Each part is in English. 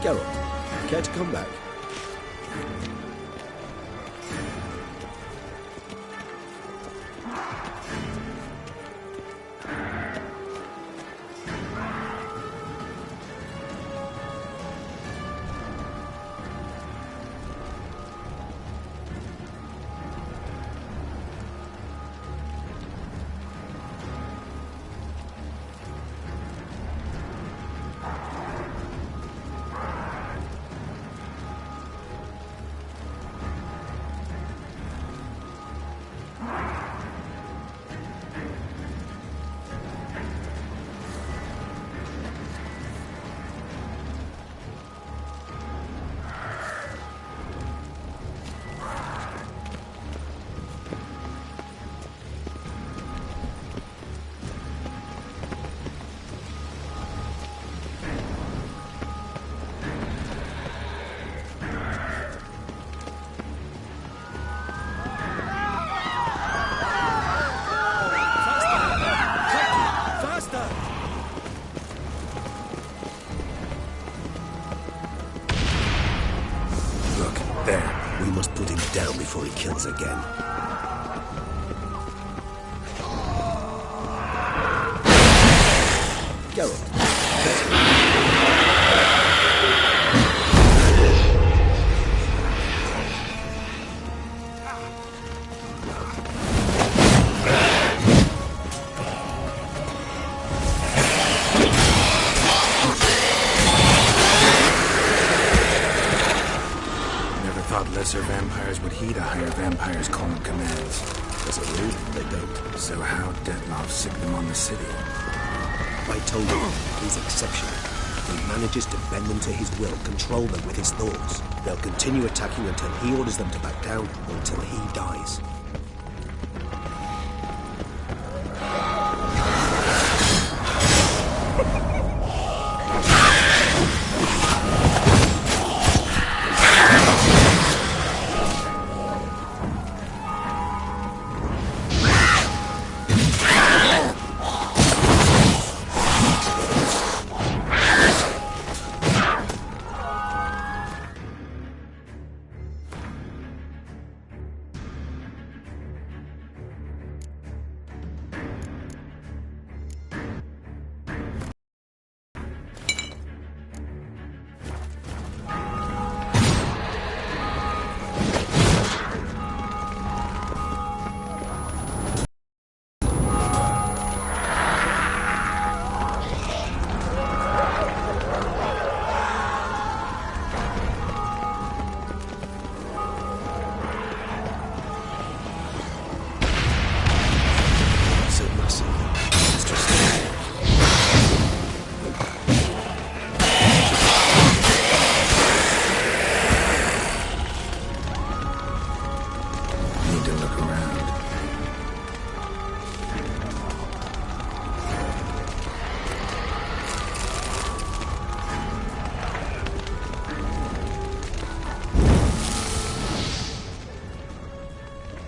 Geralt, care to come back? There, we must put him down before he kills again. Geralt. Lesser vampires would heed a higher vampire's calm commands. As a rule, they don't. So how Dettlaff sick them on the city? I told you, he's exceptional. He manages to bend them to his will, control them with his thoughts. They'll continue attacking until he orders them to back down, or until he dies.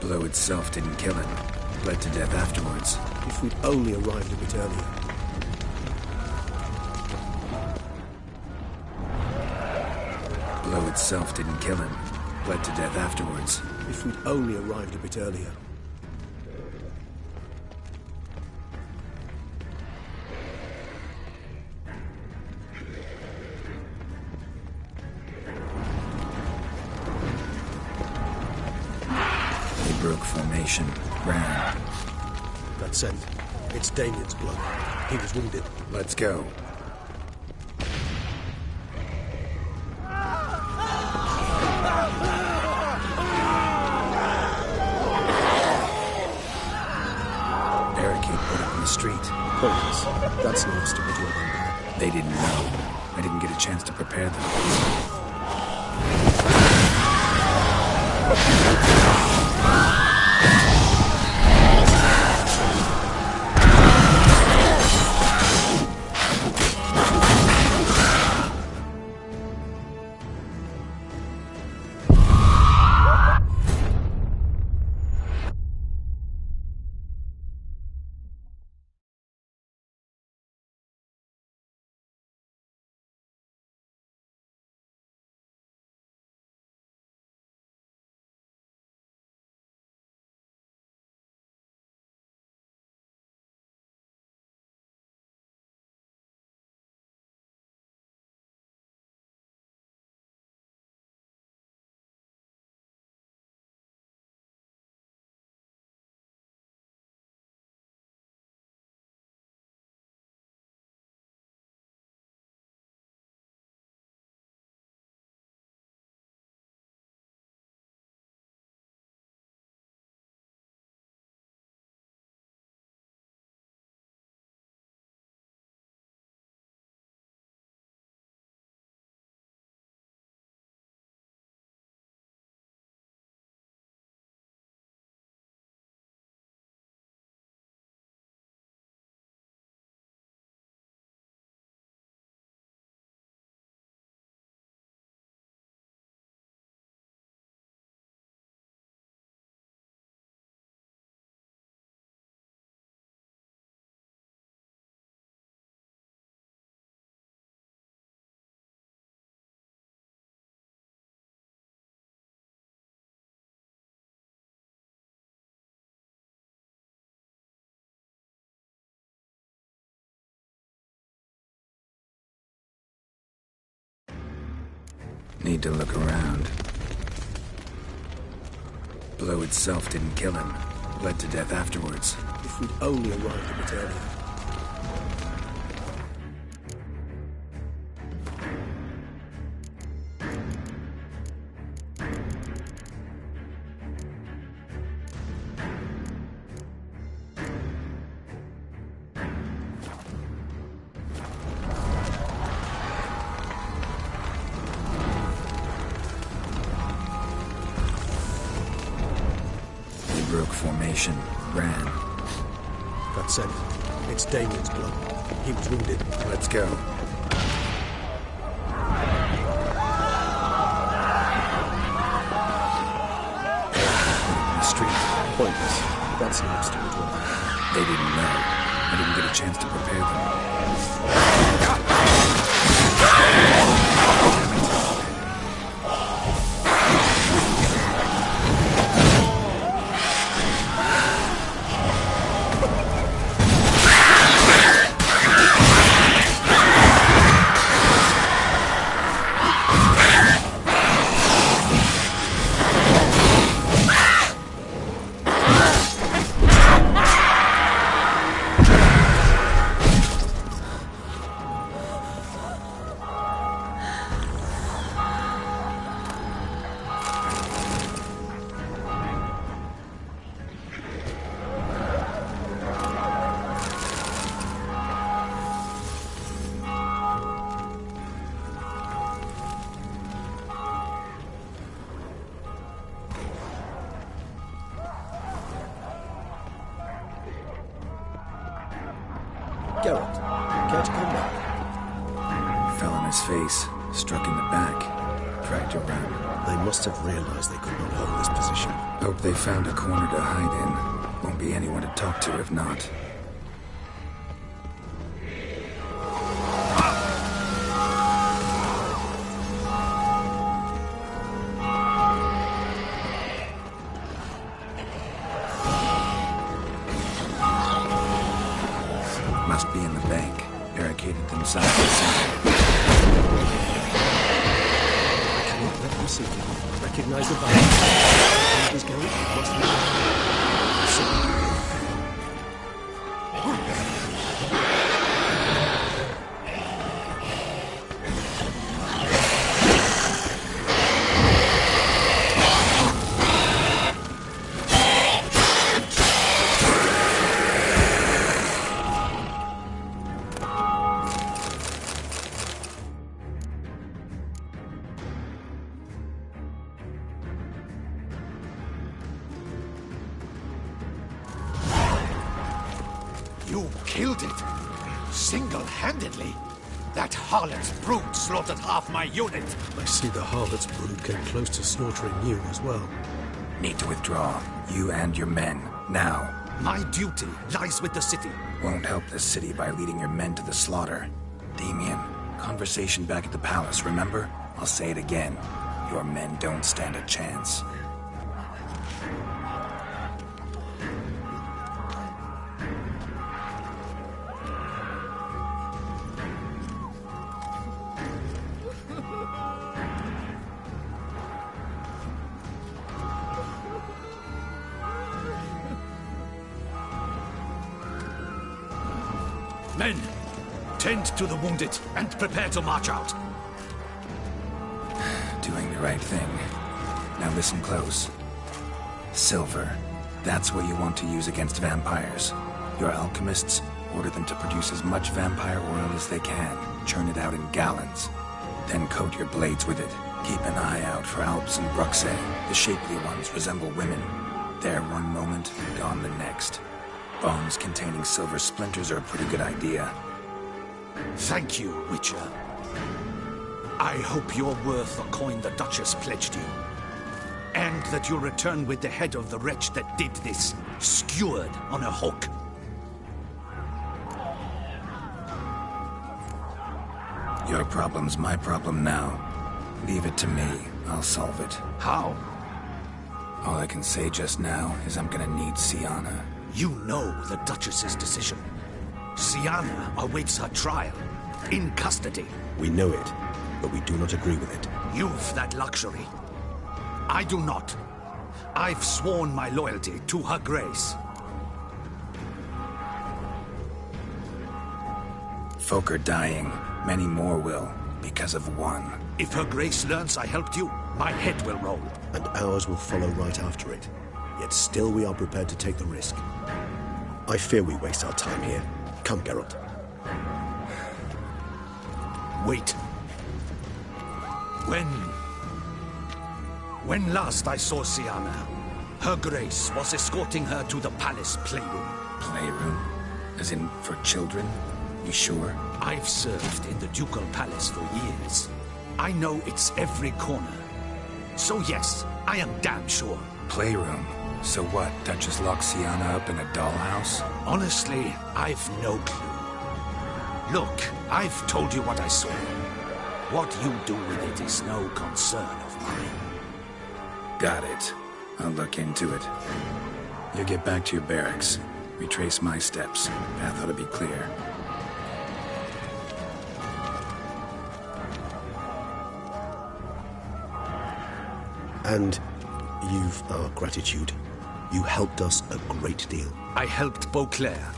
Blow itself didn't kill him. Bled to death afterwards. If we'd only arrived a bit earlier. Blow itself didn't kill him. Bled to death afterwards. If we'd only arrived a bit earlier. Broke formation. Ran. That's it. It's Damien's blood. He was wounded. Let's go. Barricade put up in the street. Pointless. That's no obstacle to a vampire. They didn't know. I didn't get a chance to prepare them. Need to look around. Blow itself didn't kill him. Bled to death afterwards. If we'd only arrived a bit earlier. Broke formation. Ran. That's it. It's Damien's blood. He was wounded. Let's go. The street. Pointless. That's an obstacle to it. They didn't know. I didn't get a chance to prepare them. Geralt, care to come back? Fell on his face, struck in the back, dragged around. They must have realized they could not hold this position. Hope they found a corner to hide in. Won't be anyone to talk to if not. Must be in the bank. Barricaded themselves inside. I cannot let them see you. Recognize the value. He's going. Must be. You killed it! Single-handedly? That harlot's brood slaughtered half my unit! I see the harlot's brood came close to slaughtering you as well. Need to withdraw. You and your men. Now. My duty lies with the city. Won't help the city by leading your men to the slaughter. Damien, conversation back at the palace, remember? I'll say it again. Your men don't stand a chance. Men, tend to the wounded and prepare to march out. Doing the right thing. Now listen close. Silver. That's what you want to use against vampires. Your alchemists, order them to produce as much vampire oil as they can. Churn it out in gallons. Then coat your blades with it. Keep an eye out for Alps and Bruxae. The shapely ones resemble women. There one moment, gone the next. Bombs containing silver splinters are a pretty good idea. Thank you, Witcher. I hope you're worth the coin the Duchess pledged you. And that you'll return with the head of the wretch that did this, skewered on a hook. Your problem's my problem now. Leave it to me. I'll solve it. How? All I can say just now is I'm gonna need Syanna. You know the Duchess's decision. Syanna awaits her trial. In custody. We know it. but we do not agree with it. You've that luxury. I do not. I've sworn my loyalty to Her Grace. Folk are dying. Many more will, because of one. If Her Grace learns I helped you, my head will roll. And ours will follow right after it. Yet still we are prepared to take the risk. I fear we waste our time here. Come, Geralt. Wait. When last I saw Syanna, Her Grace was escorting her to the palace playroom. Playroom? As in, for children? You sure? I've served in the ducal palace for years. I know it's every corner. So yes, I am damn sure. Playroom? So what, Duchess locked Syanna up in a dollhouse? Honestly, I've no clue. Look, I've told you what I saw. What you do with it is no concern of mine. Got it. I'll look into it. You get back to your barracks. Retrace my steps. Path ought to be clear. And you've our gratitude. You helped us a great deal. I helped Beauclair.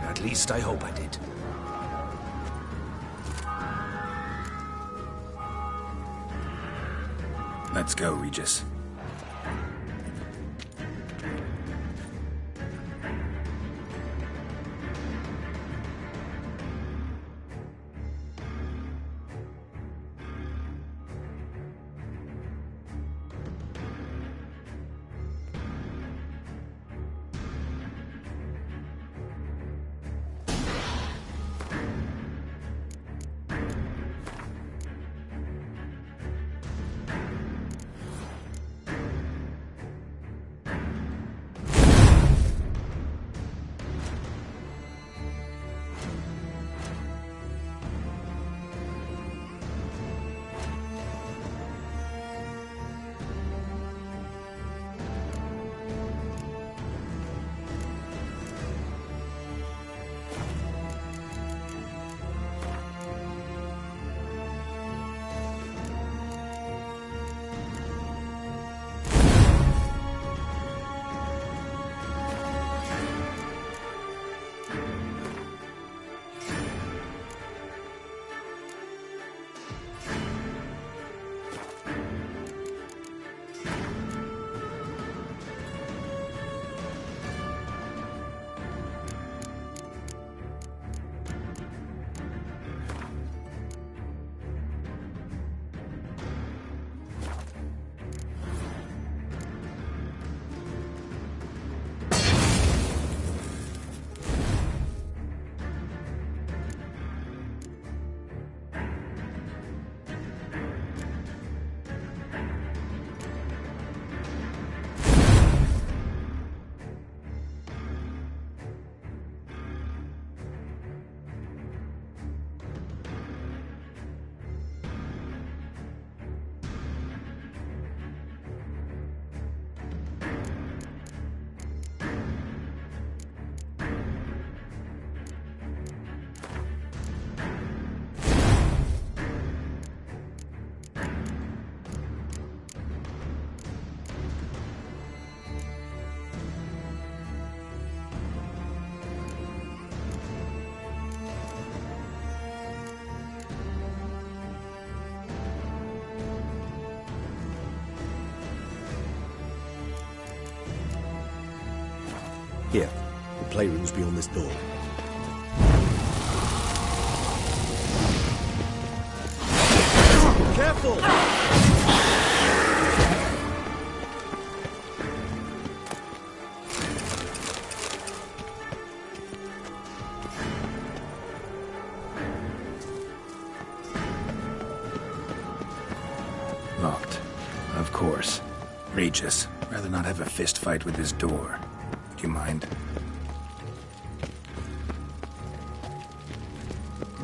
At least I hope I did. Let's go, Regis. Here, the playroom's beyond this door. Careful! Locked. Of course. Regis, rather not have a fist fight with this door. Do you mind?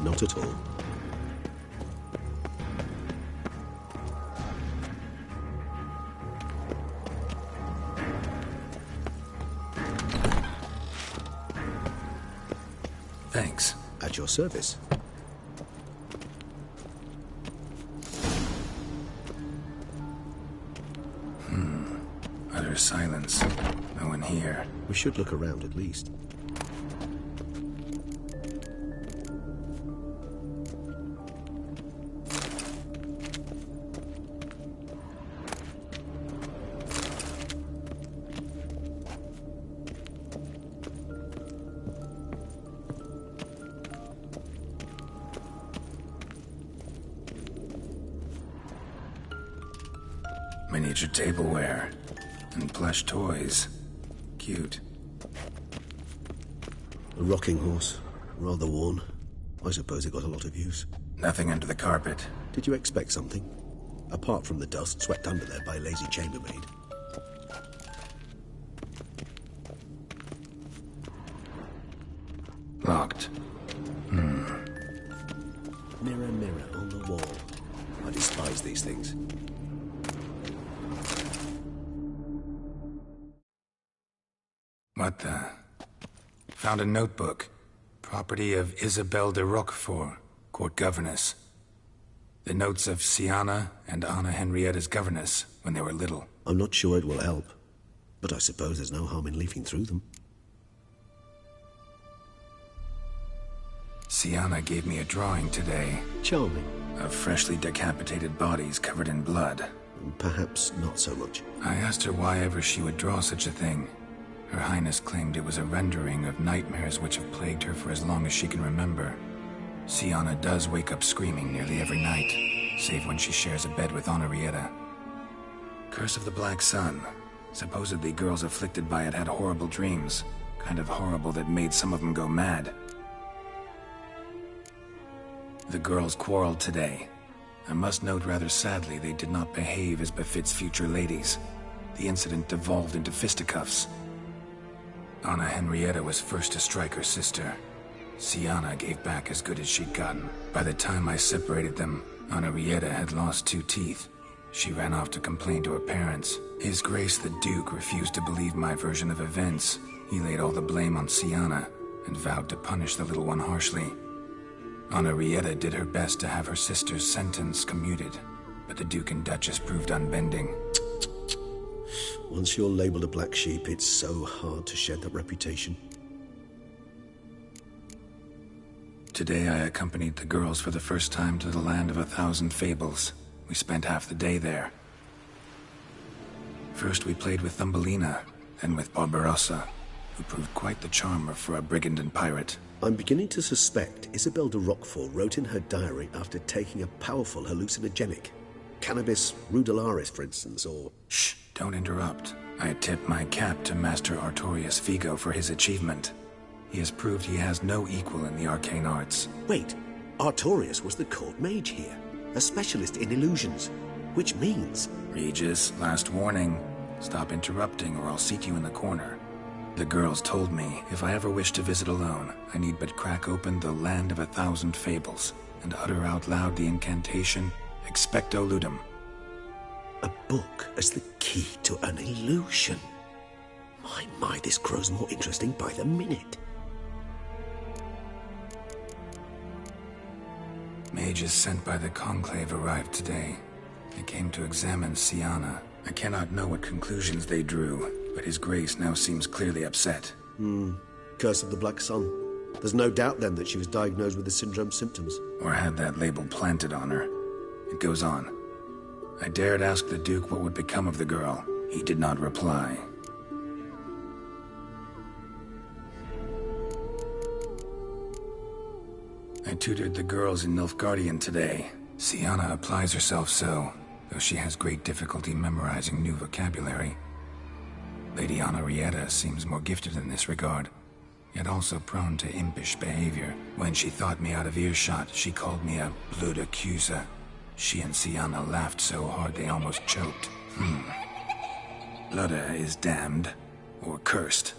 Not at all. Thanks. At your service. utter silence. No one here. We should look around at least. Miniature tableware and plush toys. Cute. A rocking horse. Rather worn. I suppose it got a lot of use. Nothing under the carpet. Did you expect something? Apart from the dust swept under there by a lazy chambermaid. Locked. Mirror, mirror on the wall. I despise these things. What the? Found a notebook. Property of Isabelle de Roquefort, court governess. The notes of Siana and Anna Henrietta's governess when they were little. I'm not sure it will help, but I suppose there's no harm in leafing through them. Siana gave me a drawing today. Charming. Of freshly decapitated bodies covered in blood. Perhaps not so much. I asked her why ever she would draw such a thing. Her Highness claimed it was a rendering of nightmares which have plagued her for as long as she can remember. Siana does wake up screaming nearly every night, save when she shares a bed with Henrietta. Curse of the Black Sun. Supposedly girls afflicted by it had horrible dreams. Kind of horrible that made some of them go mad. The girls quarreled today. I must note rather sadly they did not behave as befits future ladies. The incident devolved into fisticuffs. Anna Henrietta was first to strike her sister. Siana gave back as good as she'd gotten. By the time I separated them, Henrietta had lost 2 teeth. She ran off to complain to her parents. His Grace the Duke refused to believe my version of events. He laid all the blame on Siana and vowed to punish the little one harshly. Henrietta did her best to have her sister's sentence commuted, but the Duke and Duchess proved unbending. Once you're labeled a black sheep, it's so hard to shed that reputation. Today I accompanied the girls for the first time to the land of 1,000 fables. We spent half the day there. First we played with Thumbelina, then with Barbarossa, who proved quite the charmer for a brigand and pirate. I'm beginning to suspect Isabelle de Roquefort wrote in her diary after taking a powerful hallucinogenic. Cannabis rudelaris, for instance, or... Shh, don't interrupt. I tip my cap to Master Artorius Figo for his achievement. He has proved he has no equal in the arcane arts. Wait, Artorius was the court mage here, a specialist in illusions, which means... Regis, last warning. Stop interrupting or I'll seat you in the corner. The girls told me if I ever wish to visit alone, I need but crack open the Land of 1,000 Fables and utter out loud the incantation, Expecto Ludum. A book as the key to an illusion. My, this grows more interesting by the minute. Mages sent by the Conclave arrived today. They came to examine Siana. I cannot know what conclusions they drew, but His Grace now seems clearly upset. Curse of the Black Sun. There's no doubt then that she was diagnosed with the syndrome symptoms. Or had that label planted on her. It goes on. I dared ask the Duke what would become of the girl. He did not reply. I tutored the girls in Nilfgaardian today. Siana applies herself so, though she has great difficulty memorizing new vocabulary. Lady Henrietta seems more gifted in this regard, yet also prone to impish behavior. When she thought me out of earshot, she called me a blood accuser. She and Siana laughed so hard they almost choked. Ludda is damned, or cursed.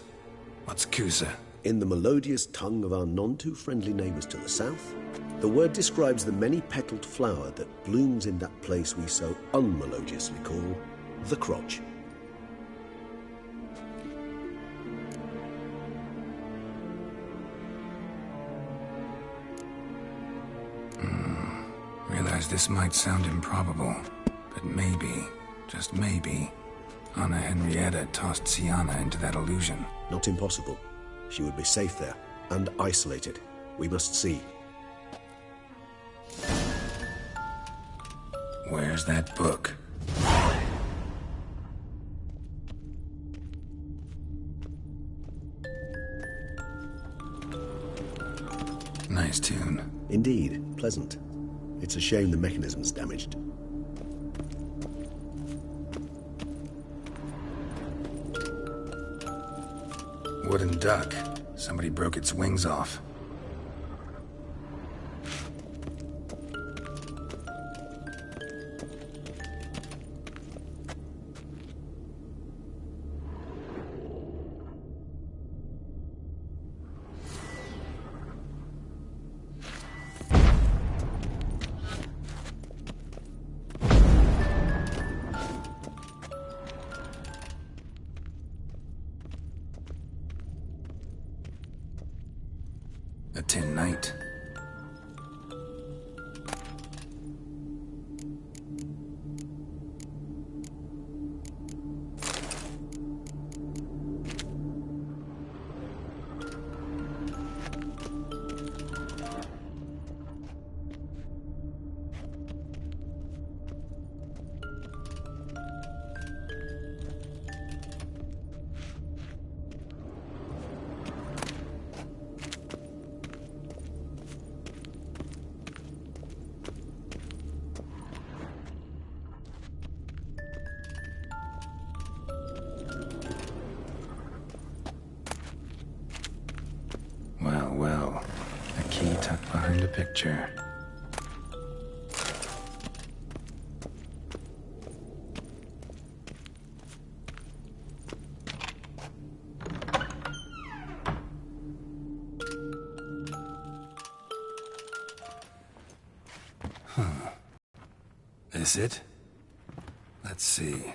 What's Cusa? In the melodious tongue of our none-too-friendly neighbors to the south, the word describes the many-petaled flower that blooms in that place we so unmelodiously call the crotch. Realize this might sound improbable, but maybe, just maybe, Anna Henrietta tossed Sienna into that illusion. Not impossible. She would be safe there, and isolated. We must see. Where's that book? Nice tune. Indeed, pleasant. It's a shame the mechanism's damaged. Wooden duck. Somebody broke its wings off. A tin knight. Well, a key tucked behind a picture. This it? Let's see.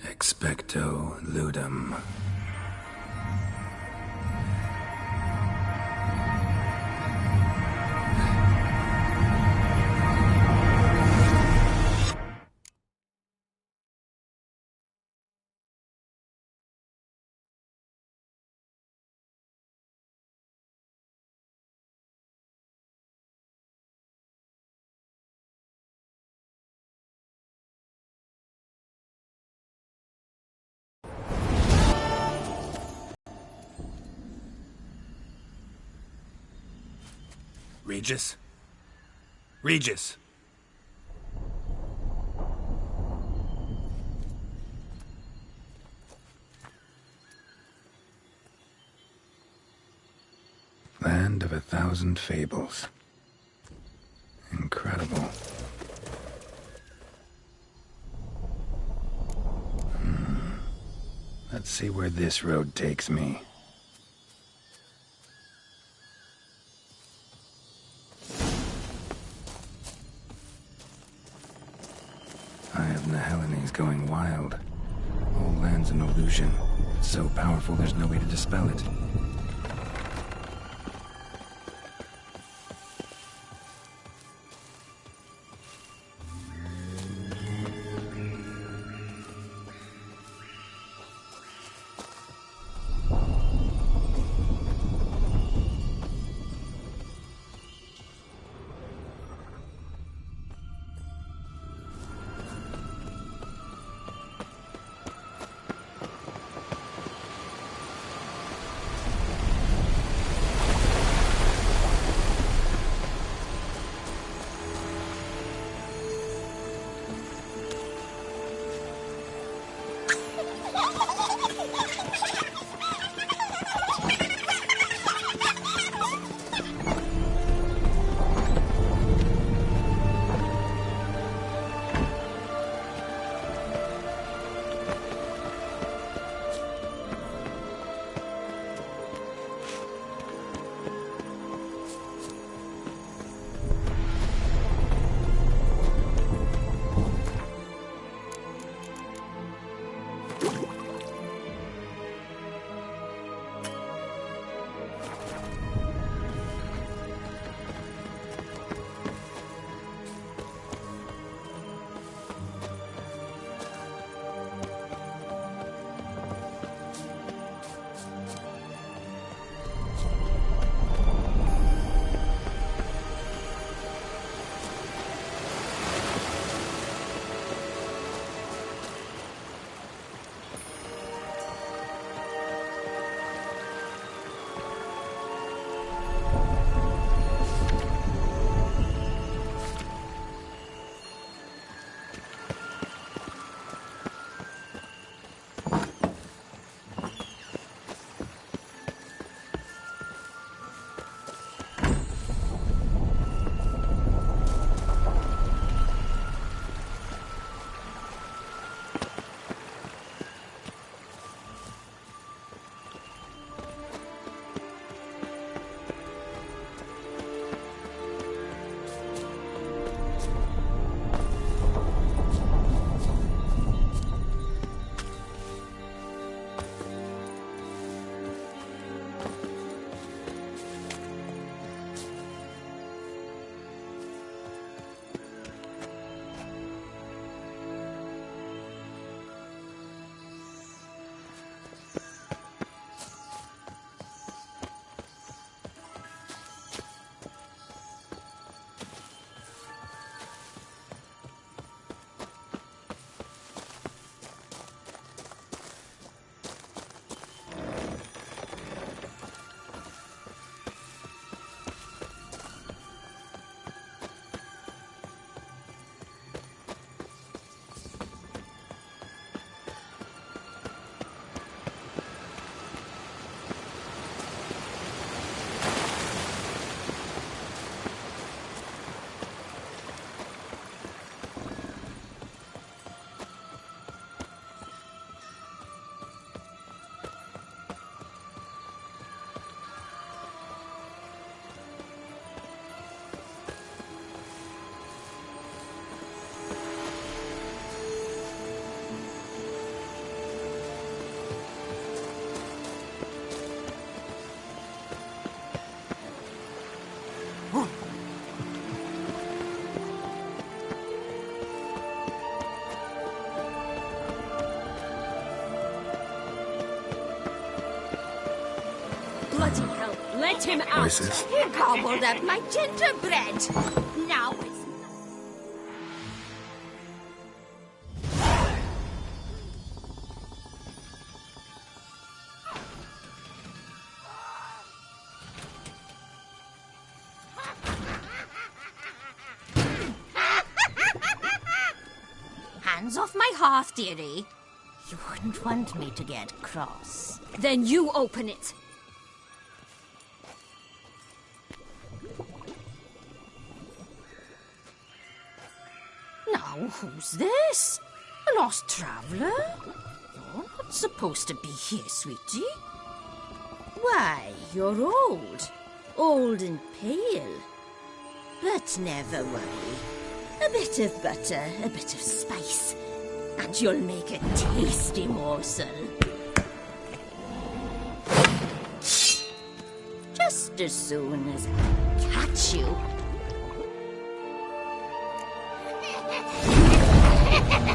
Expecto ludum. Regis? Regis! Land of 1,000 fables. Incredible. Let's see where this road takes me. Eye of Nehelene going wild. Whole land's an illusion. It's so powerful there's no way to dispel it. Let him out! Voices. He gobbled up my gingerbread. Now it's... Hands off my hearth, dearie. You wouldn't want me to get cross. Then you open it. Now, who's this? A lost traveler? You're not supposed to be here, sweetie. Why, you're old. Old and pale. But never worry. A bit of butter, a bit of spice, and you'll make a tasty morsel. Just as soon as I catch you. Come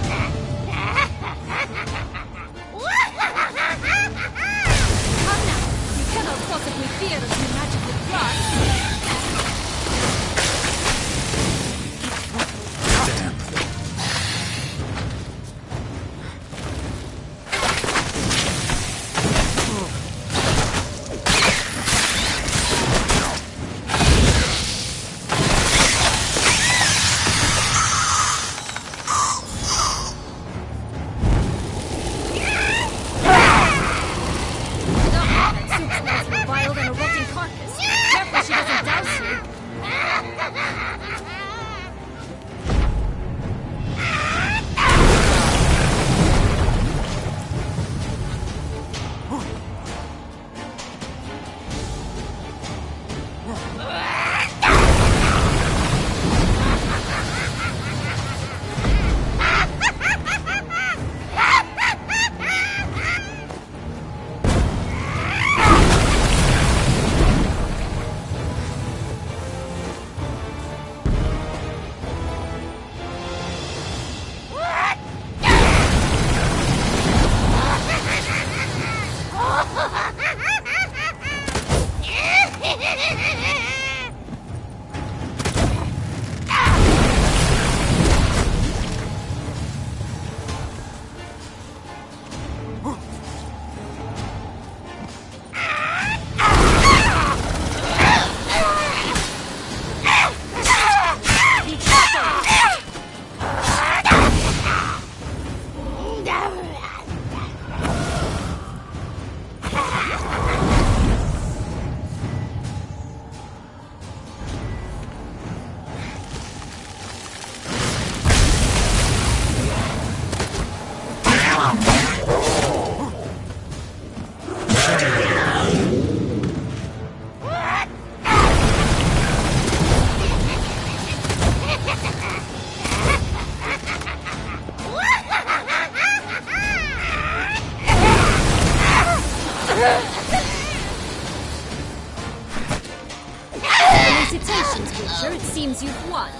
now! You cannot possibly fear us, you magically fly! Damn. Felicitations, Witcher. It seems you've won.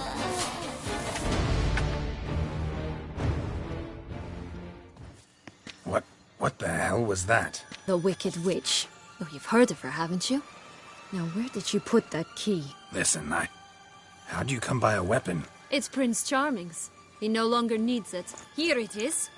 What the hell was that? The Wicked Witch. Oh, you've heard of her, haven't you? Now, where did you put that key? Listen, how'd you come by a weapon? It's Prince Charming's. He no longer needs it. Here it is.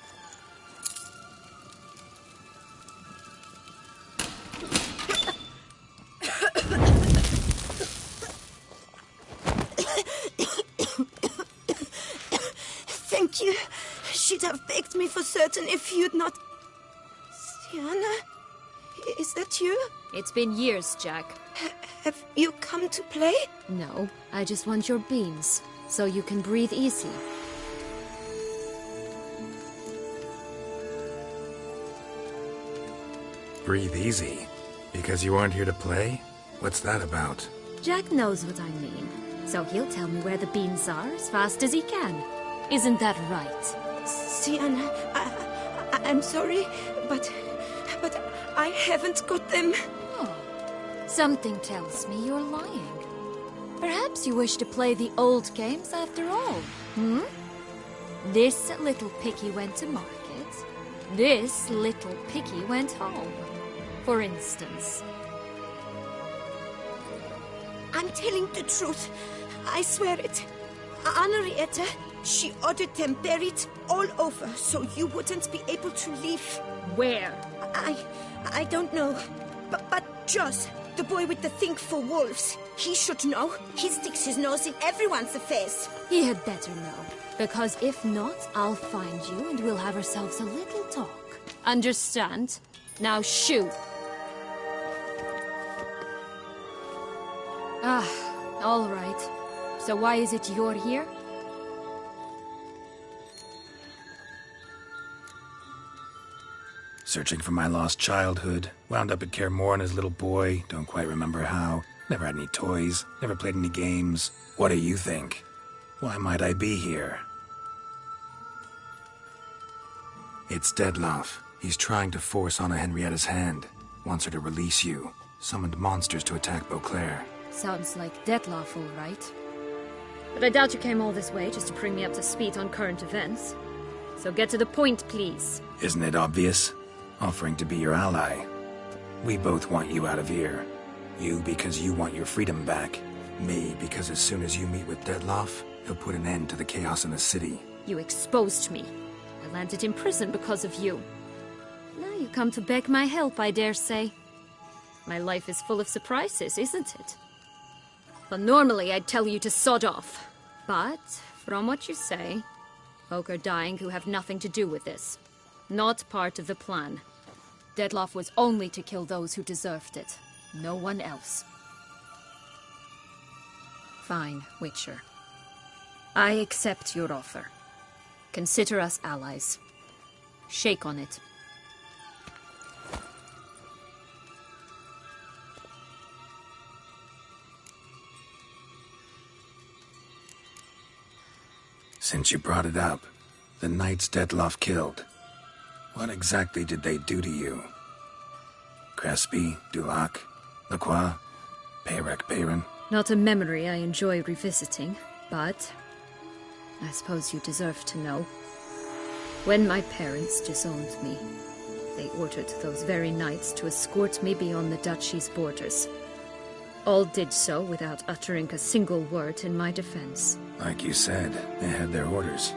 Thank you. She'd have begged me for certain if you'd not... Sienna? Is that you? It's been years, Jack. Have you come to play? No, I just want your beans, so you can breathe easy. Breathe easy? Because you aren't here to play? What's that about? Jack knows what I mean, so he'll tell me where the beans are as fast as he can. Isn't that right? Sienna, I'm sorry, but I haven't got them. Oh, something tells me you're lying. Perhaps you wish to play the old games after all, hmm? This little piggy went to market. This little piggy went home, for instance. I'm telling the truth. I swear it. Anarietta, she ordered them buried all over so you wouldn't be able to leave. Where? I don't know. But Joss, the boy with the thing for wolves, he should know. He sticks his nose in everyone's affairs. He had better know. Because if not, I'll find you and we'll have ourselves a little talk. Understand? Now shoot. All right. So why is it you're here? Searching for my lost childhood. Wound up at Kaer Morhen as a little boy. Don't quite remember how. Never had any toys. Never played any games. What do you think? Why might I be here? It's Dettlaff. He's trying to force Anna Henrietta's hand. Wants her to release you. Summoned monsters to attack Beauclair. Sounds like Dettlaff, all right. But I doubt you came all this way just to bring me up to speed on current events. So get to the point, please. Isn't it obvious? Offering to be your ally. We both want you out of here. You because you want your freedom back. Me because as soon as you meet with Dettlaff, he'll put an end to the chaos in the city. You exposed me. I landed in prison because of you. Now you come to beg my help, I dare say. My life is full of surprises, isn't it? Well, normally I'd tell you to sod off. But, from what you say, folk are dying who have nothing to do with this. Not part of the plan. Dettlaff was only to kill those who deserved it. No one else. Fine, Witcher. I accept your offer. Consider us allies. Shake on it. Since you brought it up, the knights Dettlaff killed. What exactly did they do to you? Crespi, Dulac, Lacroix, Peyrac Bayron? Not a memory I enjoy revisiting, but I suppose you deserve to know. When my parents disowned me, they ordered those very knights to escort me beyond the duchy's borders. All did so without uttering a single word in my defense. Like you said, they had their orders.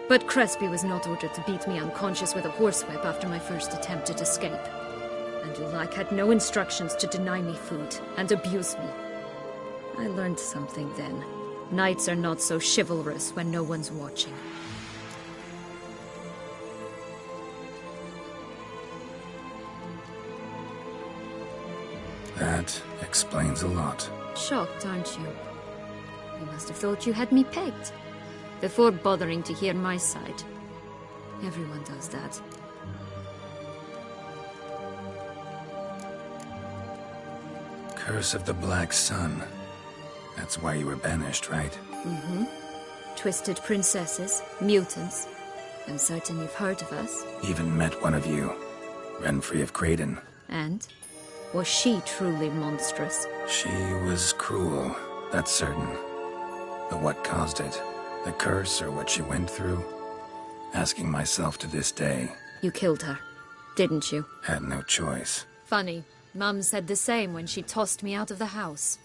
But Crespi was not ordered to beat me unconscious with a horsewhip after my first attempted escape. And Dulac had no instructions to deny me food and abuse me. I learned something then. Knights are not so chivalrous when no one's watching. That explains a lot. Shocked, aren't you? You must have thought you had me pegged. Before bothering to hear my side. Everyone does that. Curse of the Black Sun. That's why you were banished, right? Twisted princesses, mutants. I'm certain you've heard of us. Even met one of you. Renfri of Craden. And? Was she truly monstrous? She was cruel, that's certain. But what caused it? The curse or what she went through? Asking myself to this day. You killed her, didn't you? Had no choice. Funny. Mum said the same when she tossed me out of the house.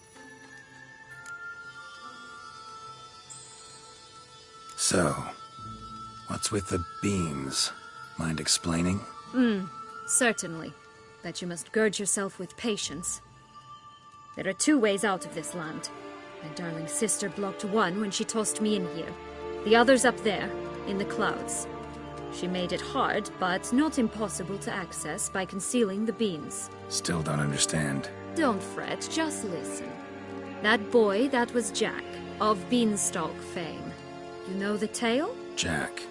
So, what's with the beans? Mind explaining? Certainly. But you must gird yourself with patience. There are 2 ways out of this land. My darling sister blocked one when she tossed me in here. The other's up there, in the clouds. She made it hard, but not impossible to access by concealing the beans. Still don't understand. Don't fret, just listen. That boy, that was Jack, of Beanstalk fame. You know the tale? Jack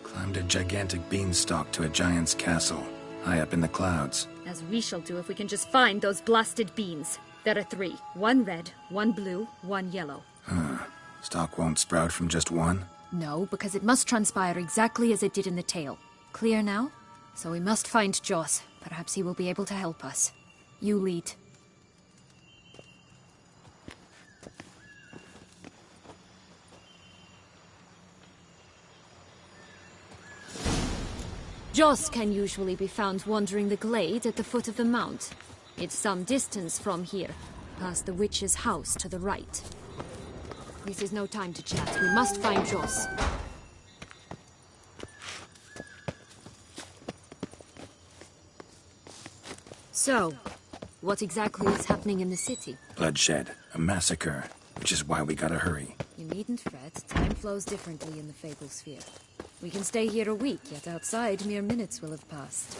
climbed a gigantic beanstalk to a giant's castle, high up in the clouds. As we shall do if we can just find those blasted beans. There are 3. 1 red, 1 blue, 1 yellow. Stalk won't sprout from just one? No, because it must transpire exactly as it did in the tale. Clear now? So we must find Joss. Perhaps he will be able to help us. You lead. Joss can usually be found wandering the glade at the foot of the mount. It's some distance from here, past the witch's house to the right. This is no time to chat. We must find Joss. So, what exactly is happening in the city? Bloodshed. A massacre. Which is why we gotta hurry. You needn't fret. Time flows differently in the Fable Sphere. We can stay here a week, yet outside mere minutes will have passed.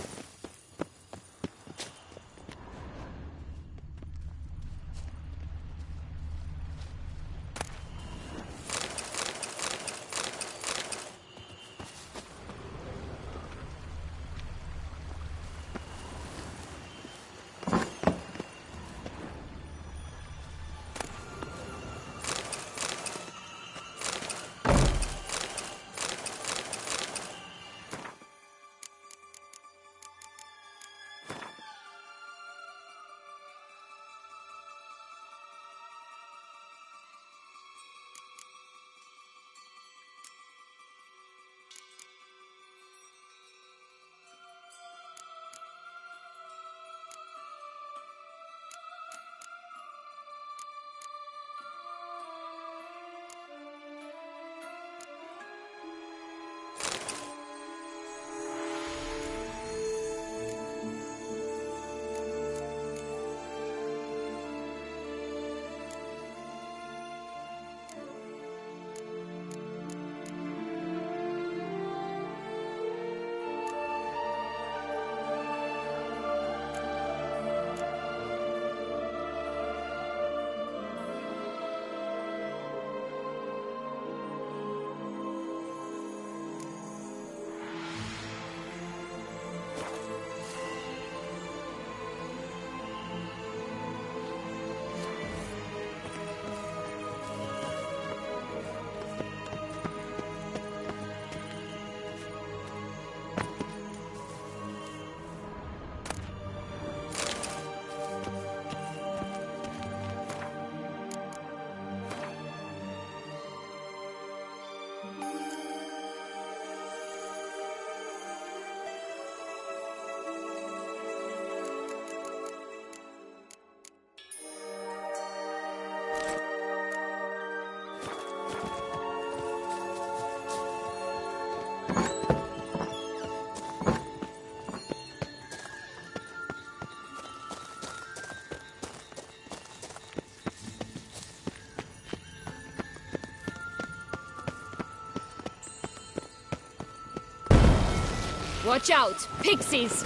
Watch out! Pixies!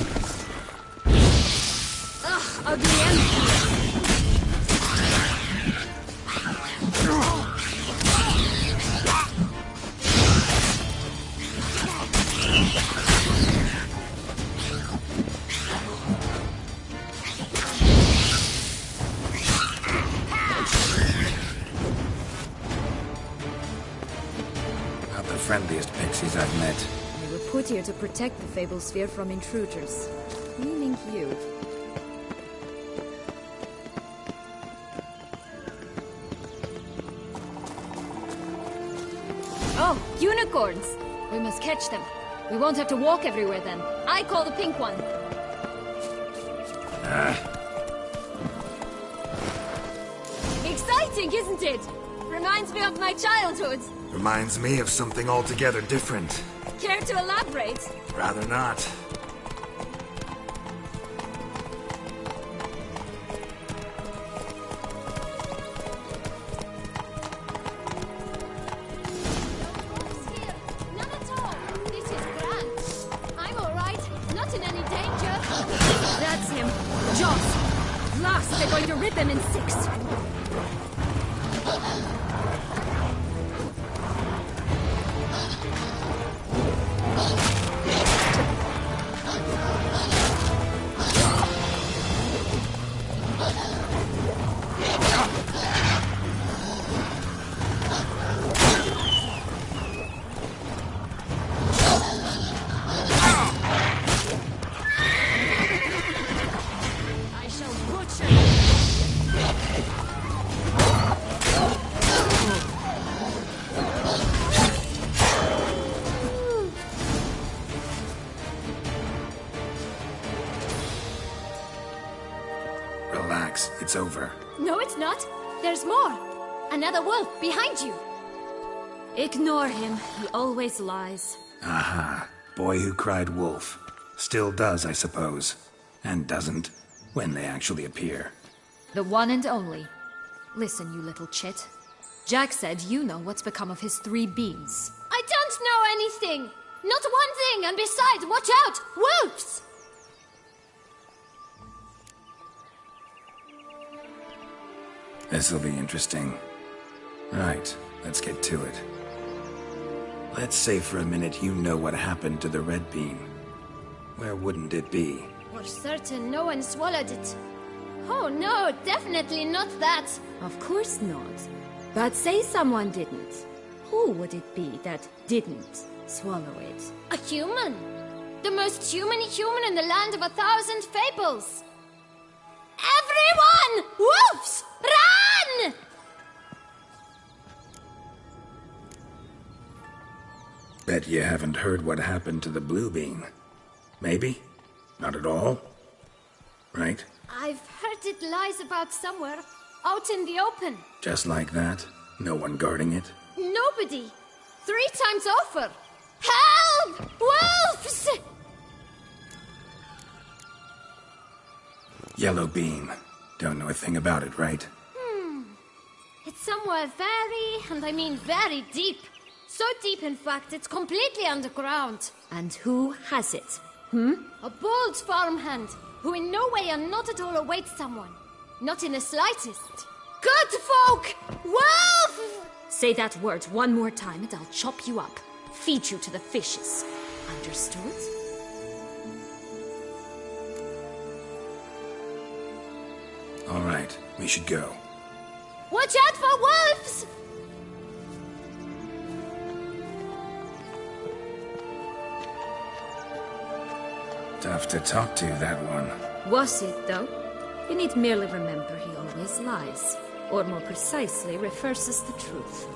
Ugh, ugly empty! Not the friendliest pixies I've met. Put here to protect the Fable Sphere from intruders. Meaning you. Oh, unicorns! We must catch them. We won't have to walk everywhere then. I call the pink one. Exciting, isn't it? Reminds me of my childhood. Reminds me of something altogether different. Care to elaborate? Rather not. None at all. This is grand. I'm all right. Not in any danger. That's him. Joss. Last, they're going to rip him in six. Relax, it's over. No, it's not. There's more. Another wolf behind you. Ignore him. He always lies. Aha. Boy who cried wolf. Still does, I suppose. And doesn't, when they actually appear. The one and only. Listen, you little chit. Jack said you know what's become of his 3 beams. I don't know anything! Not one thing, and besides, watch out! Wolves! This'll be interesting. Right, let's get to it. Let's say for a minute you know what happened to the red beam. Where wouldn't it be? For certain, no one swallowed it. Oh no, definitely not that. Of course not. But say someone didn't. Who would it be that didn't swallow it? A human. The most human-y human in the land of 1,000 fables. Everyone! Wolves! Run! Bet you haven't heard what happened to the blue beam. Maybe? Not at all? Right? I've heard it lies about somewhere, out in the open. Just like that? No one guarding it? Nobody. 3 times over. Help! Wolves! Yellow beam. Don't know a thing about it, right? It's somewhere very, and I mean very deep. So deep, in fact, it's completely underground. And who has it? A bold farmhand, who in no way and not at all awaits someone. Not in the slightest. Good folk! Wolf! Say that word one more time and I'll chop you up. Feed you to the fishes. Understood? All right, we should go. Watch out for wolves! Tough to talk to, that one. Was it, though? You need merely remember he always lies. Or more precisely, reverses the truth.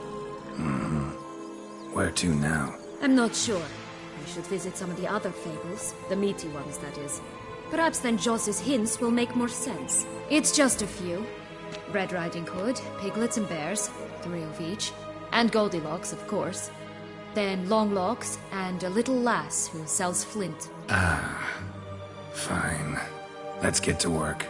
Where to now? I'm not sure. We should visit some of the other fables. The meaty ones, that is. Perhaps then Joss's hints will make more sense. It's just a few. Red Riding Hood, Piglets and Bears, 3 of each. And Goldilocks, of course. Then Longlocks, and a little lass who sells flint. Fine. Let's get to work.